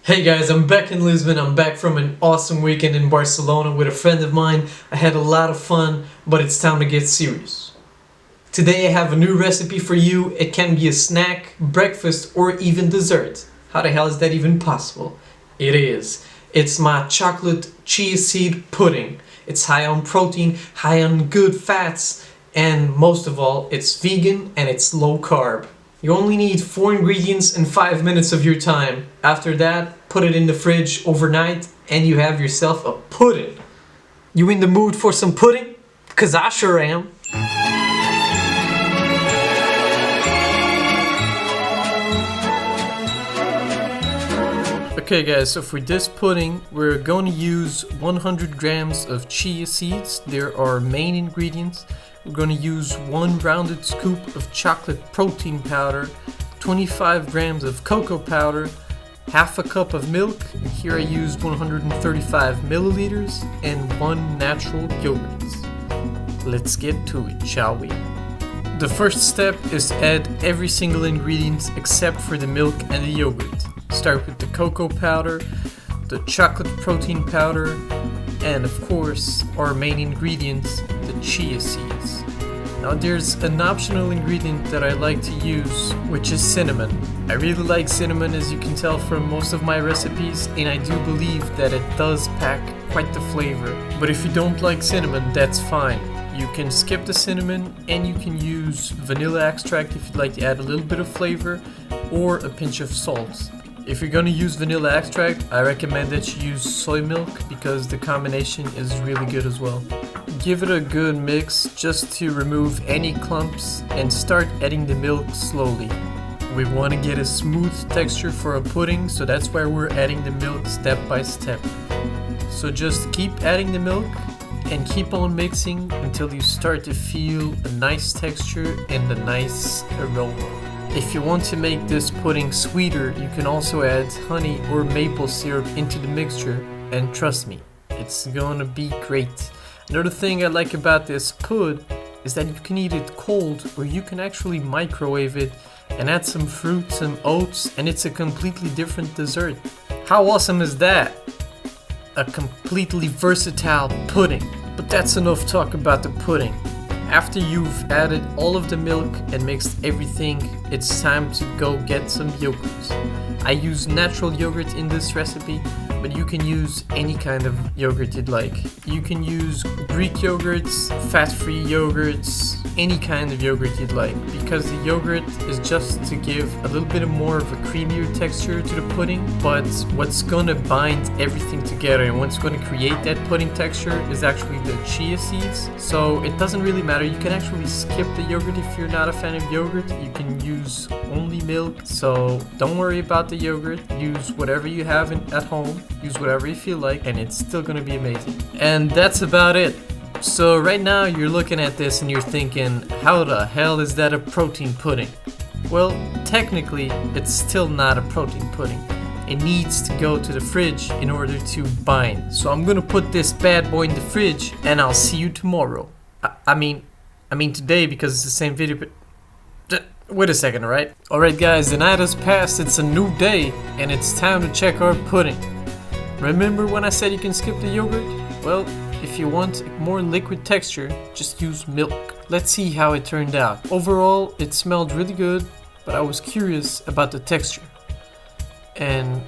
Hey guys, I'm back in Lisbon. I'm back from an awesome weekend in Barcelona with a friend of mine. I had a lot of fun, but it's time to get serious. Today I have a new recipe for you. It can be a snack, breakfast, or even dessert. How the hell is that even possible? It is. It's my chocolate chia seed pudding. It's high on protein, high on good fats, and most of all, it's vegan and it's low carb. You only need 4 ingredients and 5 minutes of your time. After that, put it in the fridge overnight and you have yourself a pudding. You in the mood for some pudding? 'Cause I sure am. Okay guys, so for this pudding, we're going to use 100 grams of chia seeds. They're our main ingredients. We're going to use 1 rounded scoop of chocolate protein powder, 25 grams of cocoa powder, half a cup of milk. Here I used 135 milliliters and 1 natural yogurt. Let's get to it, shall we? The first step is to add every single ingredient except for the milk and the yogurt. Start with the cocoa powder, the chocolate protein powder, and of course our main ingredient, the chia seeds. Now there's an optional ingredient that I like to use, which is cinnamon. I really like cinnamon, as you can tell from most of my recipes, and I do believe that it does pack quite the flavor. But if you don't like cinnamon, that's fine. You can skip the cinnamon and you can use vanilla extract if you'd like to add a little bit of flavor, or a pinch of salt. If you're gonna use vanilla extract, I recommend that you use soy milk because the combination is really good as well. Give it a good mix just to remove any clumps and start adding the milk slowly. We want to get a smooth texture for a pudding, so that's why we're adding the milk step by step. So just keep adding the milk and keep on mixing until you start to feel a nice texture and a nice aroma. If you want to make this pudding sweeter, you can also add honey or maple syrup into the mixture, and trust me, it's gonna be great. Another thing I like about this pud is that you can eat it cold, or you can actually microwave it and add some fruit, some oats, and it's a completely different dessert. How awesome is that? A completely versatile pudding. But that's enough talk about the pudding. After you've added all of the milk and mixed everything, it's time to go get some yogurt. I use natural yogurt in this recipe, but you can use any kind of yogurt you'd like. You can use Greek yogurts, fat-free yogurts, any kind of yogurt you'd like, because the yogurt is just to give a little bit more of a creamier texture to the pudding, but what's gonna bind everything together and what's gonna create that pudding texture is actually the chia seeds. So it doesn't really matter. You can actually skip the yogurt if you're not a fan of yogurt. You can use only milk, so don't worry about the yogurt. Use whatever you have at home. Use whatever you feel like, and it's still gonna be amazing. And that's about it. So right now you're looking at this and you're thinking, how the hell is that a protein pudding? Well, technically it's still not a protein pudding. It needs to go to the fridge in order to bind. So I'm gonna put this bad boy in the fridge and I'll see you tomorrow. I mean today, because it's the same video, but wait a second, alright? Alright guys, the night has passed, it's a new day, and it's time to check our pudding. Remember when I said you can skip the yogurt? Well, if you want a more liquid texture, just use milk. Let's see how it turned out. Overall, it smelled really good, but I was curious about the texture. And,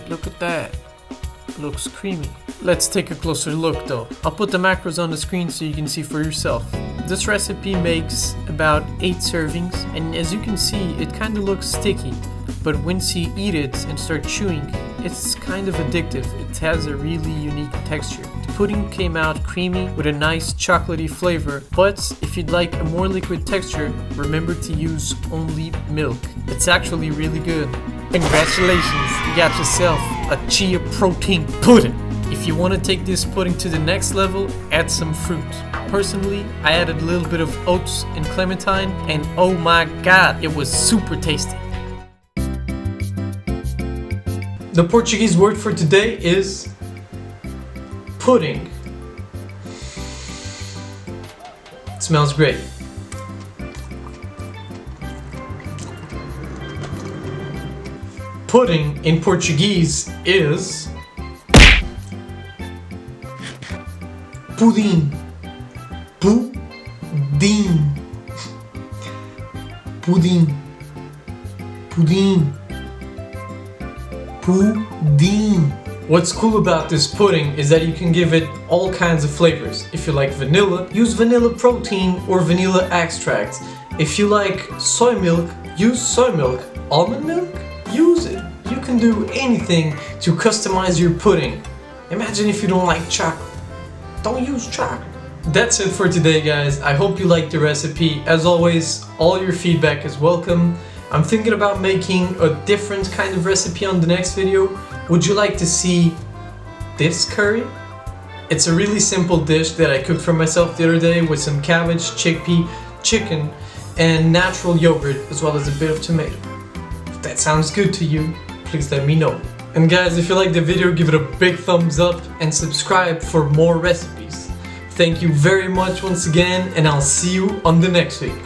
look at that. Looks creamy. Let's take a closer look though. I'll put the macros on the screen so you can see for yourself. This recipe makes about 8 servings, and as you can see, it kind of looks sticky. But once you eat it and start chewing, it's kind of addictive. It has a really unique texture. The pudding came out creamy with a nice chocolatey flavor, but if you'd like a more liquid texture, remember to use only milk. It's actually really good. Congratulations, you got yourself a chia protein pudding. If you want to take this pudding to the next level, add some fruit. Personally, I added a little bit of oats and clementine, and oh my god, it was super tasty. The Portuguese word for today is pudding. It smells great. pudding in Portuguese is pudim. Pudim. Pudim. Pudim. Pudim. What's cool about this pudding is that you can give it all kinds of flavors. If you like vanilla, use vanilla protein or vanilla extract. If you like soy milk, use soy milk. Almond milk? Use it. You can do anything to customize your pudding. Imagine if you don't like chocolate. Don't use chocolate. That's it for today, guys. I hope you liked the recipe. As always, all your feedback is welcome. I'm thinking about making a different kind of recipe on the next video. Would you like to see this curry? It's a really simple dish that I cooked for myself the other day with some cabbage, chickpea, chicken, and natural yogurt, as well as a bit of tomato. If that sounds good to you, please let me know. And guys, if you like the video, give it a big thumbs up and subscribe for more recipes. Thank you very much once again, and I'll see you on the next week.